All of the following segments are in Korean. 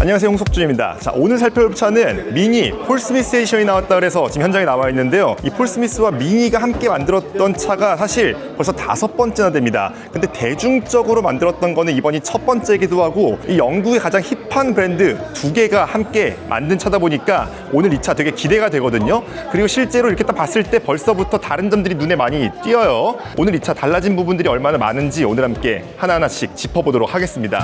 안녕하세요, 홍석준입니다. 자, 오늘 살펴볼 차는 미니 폴 스미스 에디션이 나왔다 그래서 지금 현장에 나와 있는데요. 이 폴 스미스와 미니가 함께 만들었던 차가 사실 벌써 5번째나 됩니다. 근데 대중적으로 만들었던 거는 이번이 첫 번째이기도 하고, 이 영국의 가장 힙한 브랜드 두 개가 함께 만든 차다 보니까 오늘 이 차 되게 기대가 되거든요. 그리고 실제로 이렇게 딱 봤을 때 벌써부터 다른 점들이 눈에 많이 띄어요. 오늘 이 차 달라진 부분들이 얼마나 많은지 오늘 함께 하나하나씩 짚어보도록 하겠습니다.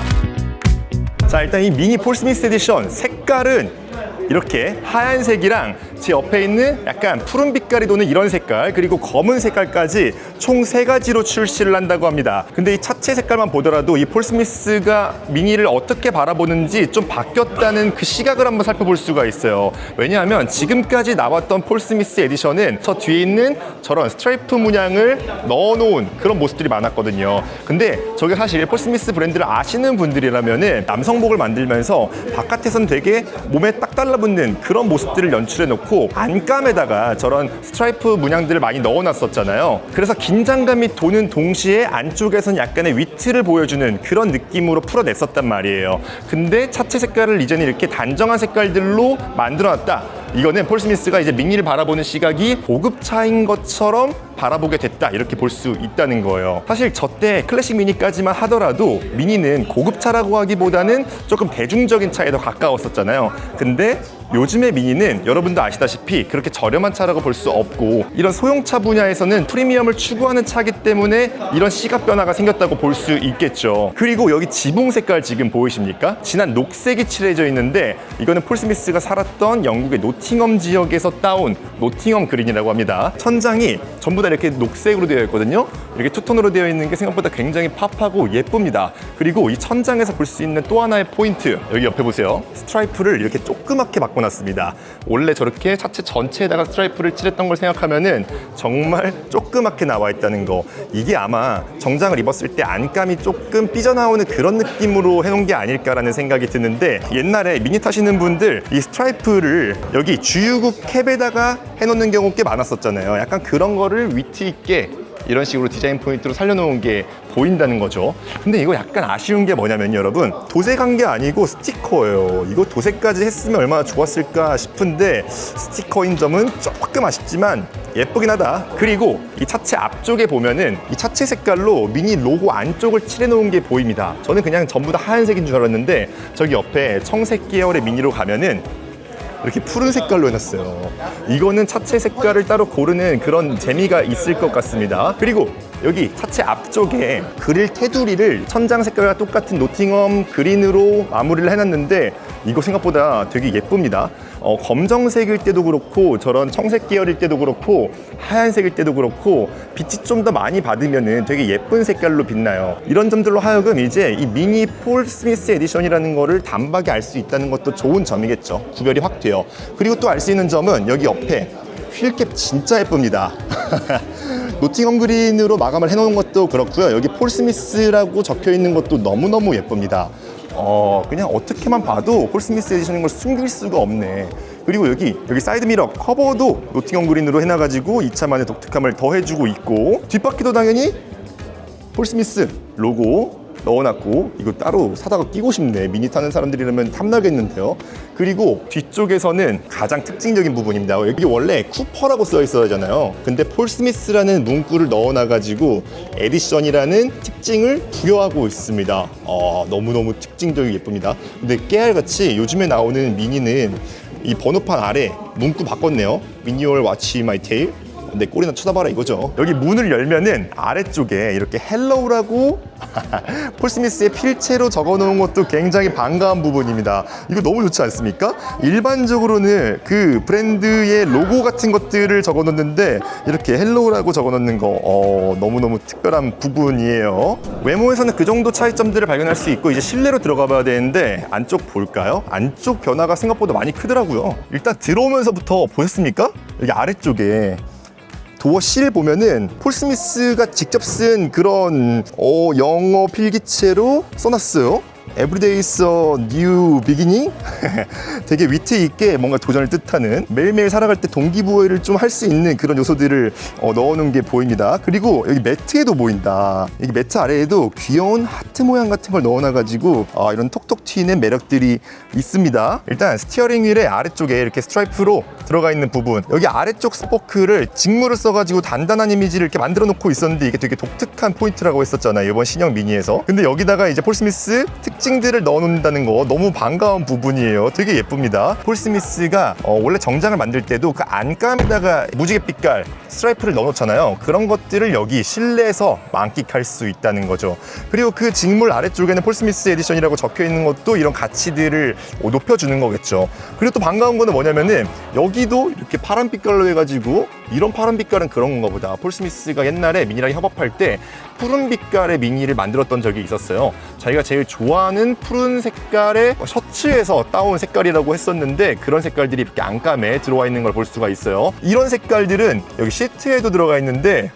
자, 일단 이 미니 폴 스미스 에디션 색깔은 이렇게 하얀색이랑 제 옆에 있는 약간 푸른 빛깔이 도는 이런 색깔, 그리고 검은 색깔까지 총 3가지로 출시를 한다고 합니다. 근데 이 차체 색깔만 보더라도 이 폴 스미스가 미니를 어떻게 바라보는지 좀 바뀌었다는 그 시각을 한번 살펴볼 수가 있어요. 왜냐하면 지금까지 나왔던 폴 스미스 에디션은 저 뒤에 있는 저런 스트라이프 문양을 넣어놓은 그런 모습들이 많았거든요. 근데 저게 사실 폴 스미스 브랜드를 아시는 분들이라면은 남성복을 만들면서 바깥에서는 되게 몸에 딱 달라붙는 그런 모습들을 연출해놓고 안감에다가 저런 스트라이프 문양들을 많이 넣어놨었잖아요. 그래서 긴장감이 도는 동시에 안쪽에서는 약간의 위트를 보여주는 그런 느낌으로 풀어냈었단 말이에요. 근데 차체 색깔을 이제는 이렇게 단정한 색깔들로 만들어놨다. 이거는 폴 스미스가 이제 미니를 바라보는 시각이 고급차인 것처럼 바라보게 됐다, 이렇게 볼 수 있다는 거예요. 사실 저 때 클래식 미니까지만 하더라도 미니는 고급차라고 하기보다는 조금 대중적인 차에 더 가까웠었잖아요. 근데 요즘의 미니는 여러분도 아시다시피 그렇게 저렴한 차라고 볼 수 없고, 이런 소형차 분야에서는 프리미엄을 추구하는 차기 때문에 이런 시각 변화가 생겼다고 볼 수 있겠죠. 그리고 여기 지붕 색깔 지금 보이십니까? 진한 녹색이 칠해져 있는데 이거는 폴 스미스가 살았던 영국의 노팅엄 지역에서 따온 노팅엄 그린이라고 합니다. 천장이 전부 다 이렇게 녹색으로 되어 있거든요. 이렇게 투톤으로 되어 있는 게 생각보다 굉장히 팝하고 예쁩니다. 그리고 이 천장에서 볼 수 있는 또 하나의 포인트, 여기 옆에 보세요. 스트라이프를 이렇게 조그맣게 바꿔놨습니다. 원래 저렇게 차체 전체에다가 스트라이프를 칠했던 걸 생각하면은 정말 조그맣게 나와 있다는 거, 이게 아마 정장을 입었을 때 안감이 조금 삐져나오는 그런 느낌으로 해놓은 게 아닐까라는 생각이 드는데, 옛날에 미니 타시는 분들 이 스트라이프를 여기 주유구 캡에다가 해놓는 경우 꽤 많았었잖아요. 약간 그런 거를 위트 있게 이런 식으로 디자인 포인트로 살려놓은 게 보인다는 거죠. 근데 이거 약간 아쉬운 게 뭐냐면 여러분, 도색한 게 아니고 스티커예요. 이거 도색까지 했으면 얼마나 좋았을까 싶은데 스티커인 점은 조금 아쉽지만 예쁘긴 하다. 그리고 이 차체 앞쪽에 보면은 이 차체 색깔로 미니 로고 안쪽을 칠해놓은 게 보입니다. 저는 그냥 전부 다 하얀색인 줄 알았는데 저기 옆에 청색 계열의 미니로 가면은 이렇게 푸른 색깔로 해놨어요. 이거는 차체 색깔을 따로 고르는 그런 재미가 있을 것 같습니다. 그리고 여기 차체 앞쪽에 그릴 테두리를 천장 색깔과 똑같은 노팅엄 그린으로 마무리를 해놨는데 이거 생각보다 되게 예쁩니다. 검정색일 때도 그렇고 저런 청색 계열일 때도 그렇고 하얀색일 때도 그렇고 빛이 좀 더 많이 받으면은 되게 예쁜 색깔로 빛나요. 이런 점들로 하여금 이제 이 미니 폴 스미스 에디션이라는 거를 단박에 알 수 있다는 것도 좋은 점이겠죠. 구별이 확 돼요. 그리고 또 알 수 있는 점은 여기 옆에 휠캡 진짜 예쁩니다. 노팅엄 그린으로 마감을 해놓은 것도 그렇고요. 여기 폴 스미스라고 적혀 있는 것도 너무너무 예쁩니다. 그냥 어떻게만 봐도 폴 스미스 에디션인 걸 숨길 수가 없네. 그리고 여기 사이드 미러 커버도 노팅엄 그린으로 해놔가지고 이 차만의 독특함을 더해주고 있고, 뒷바퀴도 당연히 폴 스미스 로고 넣어놨고, 이거 따로 사다가 끼고 싶네. 미니 타는 사람들이라면 탐나겠는데요. 그리고 뒤쪽에서는 가장 특징적인 부분입니다. 여기 원래 쿠퍼라고 써 있어야 하잖아요. 근데 폴 스미스라는 문구를 넣어놔가지고 에디션이라는 특징을 부여하고 있습니다. 너무너무 특징적이고 예쁩니다. 근데 깨알같이 요즘에 나오는 미니는 이 번호판 아래 문구 바꿨네요. 미니얼 와치 마이 테일, 내 꼴이나 쳐다봐라 이거죠. 여기 문을 열면은 아래쪽에 이렇게 헬로우라고 폴 스미스의 필체로 적어놓은 것도 굉장히 반가운 부분입니다. 이거 너무 좋지 않습니까? 일반적으로는 그 브랜드의 로고 같은 것들을 적어놓는데 이렇게 헬로우라고 적어놓는 거 너무너무 특별한 부분이에요. 외모에서는 그 정도 차이점들을 발견할 수 있고, 이제 실내로 들어가 봐야 되는데 안쪽 볼까요? 안쪽 변화가 생각보다 많이 크더라고요. 일단 들어오면서부터 보셨습니까? 여기 아래쪽에 도어 실 보면은 폴 스미스가 직접 쓴 그런 영어 필기체로 써놨어요. Everyday is a new beginning? 되게 위트 있게 뭔가 도전을 뜻하는, 매일매일 살아갈 때 동기부여를 좀 할 수 있는 그런 요소들을 넣어놓은 게 보입니다. 그리고 여기 매트에도 보인다. 여기 매트 아래에도 귀여운 하트 모양 같은 걸 넣어놔가지고 이런 톡톡 튀는 매력들이 있습니다. 일단 스티어링 휠의 아래쪽에 이렇게 스트라이프로 들어가 있는 부분, 여기 아래쪽 스포크를 직물을 써가지고 단단한 이미지를 이렇게 만들어 놓고 있었는데 이게 되게 독특한 포인트라고 했었잖아요, 이번 신형 미니에서. 근데 여기다가 이제 폴 스미스 특징들을 넣어놓는다는 거 너무 반가운 부분이에요. 되게 예쁩니다. 폴 스미스가 원래 정장을 만들 때도 그 안감에다가 무지개 빛깔 스트라이프를 넣어놓잖아요. 그런 것들을 여기 실내에서 만끽할 수 있다는 거죠. 그리고 그 직물 아래쪽에는 폴 스미스 에디션이라고 적혀 있는 것도 이런 가치들을 높여주는 거겠죠. 그리고 또 반가운 거는 뭐냐면은 여기도 이렇게 파란 빛깔로 해가지고, 이런 파란 빛깔은 그런 건가 보다. 폴 스미스가 옛날에 미니랑 협업할 때 푸른 빛깔의 미니를 만들었던 적이 있었어요. 자기가 제일 좋아하는 푸른 색깔의 셔츠에서 따온 색깔이라고 했었는데, 그런 색깔들이 이렇게 안감에 들어와 있는 걸 볼 수가 있어요. 이런 색깔들은 여기 시트에도 들어가 있는데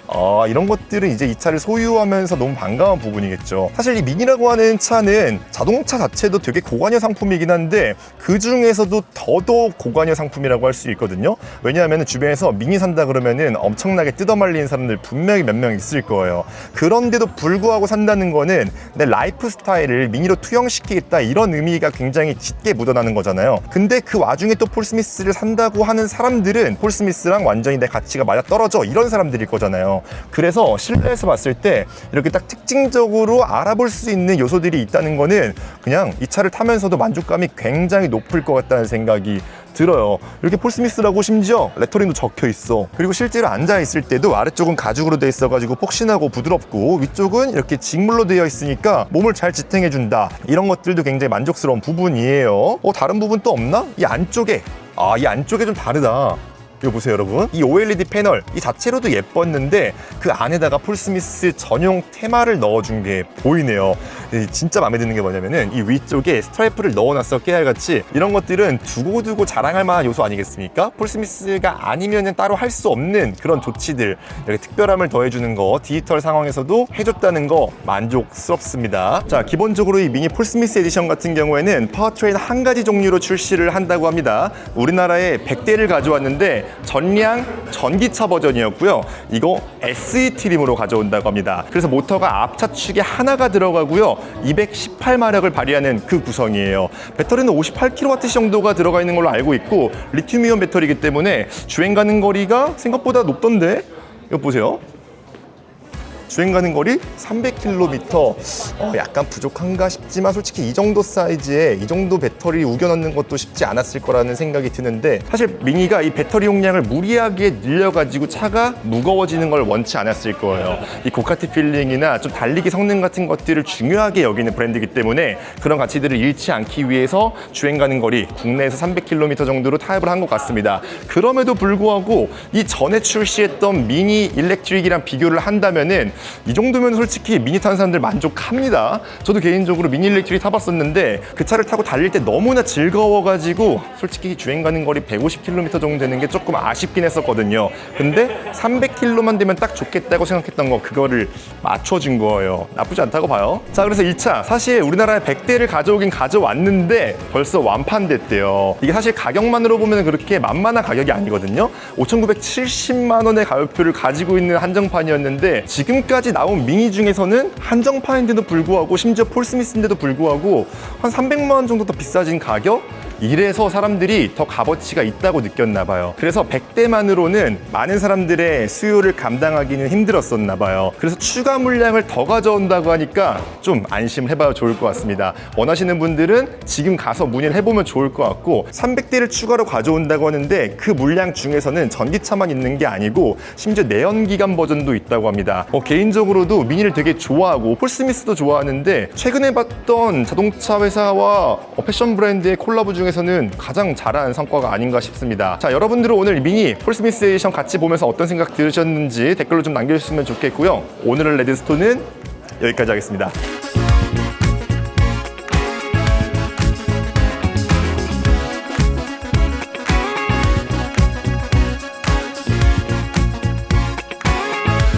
이런 것들은 이제 이 차를 소유하면서 너무 반가운 부분이겠죠. 사실 이 미니라고 하는 차는 자동차 자체도 되게 고관여 상품이긴 한데 그 중에서도 더더욱 고관여 상품이라고 할 수 있거든요. 왜냐하면 주변에서 미니 산다 그러면은 엄청나게 뜯어말리는 사람들 분명히 몇 명 있을 거예요. 그런데도 불구하고 산다는 거는 내 라이프 스타일을 미니로 투영시키겠다, 이런 의미가 굉장히 짙게 묻어나는 거잖아요. 근데 그 와중에 또 폴 스미스를 산다고 하는 사람들은 폴 스미스랑 완전히 내 가치가 맞아 떨어져, 이런 사람들일 거잖아요. 그래서 실내에서 봤을 때 이렇게 딱 특징적으로 알아볼 수 있는 요소들이 있다는 거는 그냥 이 차를 타면서도 만족감이 굉장히 높을 것 같다는 생각이 들어요. 이렇게 폴 스미스라고 심지어 레터링도 적혀 있어. 그리고 실제로 앉아 있을 때도 아래쪽은 가죽으로 되어 있어가지고 폭신하고 부드럽고, 위쪽은 이렇게 직물로 되어 있으니까 몸을 잘 지탱해 준다, 이런 것들도 굉장히 만족스러운 부분이에요. 다른 부분 또 없나? 이 안쪽에 좀 다르다. 이거 보세요 여러분, 이 OLED 패널 이 자체로도 예뻤는데 그 안에다가 폴 스미스 전용 테마를 넣어준 게 보이네요. 진짜 마음에 드는 게 뭐냐면은 이 위쪽에 스트라이프를 넣어놨어, 깨알같이. 이런 것들은 두고두고 자랑할 만한 요소 아니겠습니까? 폴 스미스가 아니면은 따로 할 수 없는 그런 조치들, 이렇게 특별함을 더해주는 거 디지털 상황에서도 해줬다는 거 만족스럽습니다. 자, 기본적으로 이 미니 폴 스미스 에디션 같은 경우에는 파워트레인 한 가지 종류로 출시를 한다고 합니다. 우리나라에 100대를 가져왔는데 전량 전기차 버전이었고요. 이거 SE 트림으로 가져온다고 합니다. 그래서 모터가 앞차축에 하나가 들어가고요. 218마력을 발휘하는 그 구성이에요. 배터리는 58kW 정도가 들어가 있는 걸로 알고 있고, 리튬이온 배터리이기 때문에 주행 가는 거리가 생각보다 높던데? 이거 보세요. 주행 가는 거리 300km, 약간 부족한가 싶지만 솔직히 이 정도 사이즈에 이 정도 배터리 우겨 넣는 것도 쉽지 않았을 거라는 생각이 드는데, 사실 미니가 이 배터리 용량을 무리하게 늘려가지고 차가 무거워지는 걸 원치 않았을 거예요. 이 고카티 필링이나 좀 달리기 성능 같은 것들을 중요하게 여기는 브랜드이기 때문에 그런 가치들을 잃지 않기 위해서 주행 가는 거리 국내에서 300km 정도로 타협을 한 것 같습니다. 그럼에도 불구하고 이 전에 출시했던 미니 일렉트릭이랑 비교를 한다면은 이 정도면 솔직히 미니 타는 사람들 만족합니다. 저도 개인적으로 미니 일렉트릭 타봤었는데 그 차를 타고 달릴 때 너무나 즐거워가지고 솔직히 주행 가는 거리 150km 정도 되는 게 조금 아쉽긴 했었거든요. 근데 300km만 되면 딱 좋겠다고 생각했던 거, 그거를 맞춰준 거예요. 나쁘지 않다고 봐요. 자, 그래서 이 차 사실 우리나라에 100대를 가져오긴 가져왔는데 벌써 완판됐대요. 이게 사실 가격만으로 보면 그렇게 만만한 가격이 아니거든요. 5,970만 원의 가격표를 가지고 있는 한정판이었는데, 지금까지 나온 미니 중에서는 한정판인데도 불구하고, 심지어 폴 스미스인데도 불구하고 한 300만 원 정도 더 비싸진 가격? 이래서 사람들이 더 값어치가 있다고 느꼈나 봐요. 그래서 100대만으로는 많은 사람들의 수요를 감당하기는 힘들었었나 봐요. 그래서 추가 물량을 더 가져온다고 하니까 좀 안심을 해봐도 좋을 것 같습니다. 원하시는 분들은 지금 가서 문의를 해보면 좋을 것 같고, 300대를 추가로 가져온다고 하는데 그 물량 중에서는 전기차만 있는 게 아니고 심지어 내연기관 버전도 있다고 합니다. 개인적으로도 미니를 되게 좋아하고 폴 스미스도 좋아하는데, 최근에 봤던 자동차 회사와 패션 브랜드의 콜라보 중에서는 가장 잘한 성과가 아닌가 싶습니다. 자, 여러분들은 오늘 미니 폴 스미스 에디션 같이 보면서 어떤 생각 들으셨는지 댓글로 좀 남겨주시면 좋겠고요. 오늘의 레드스톤은 여기까지 하겠습니다.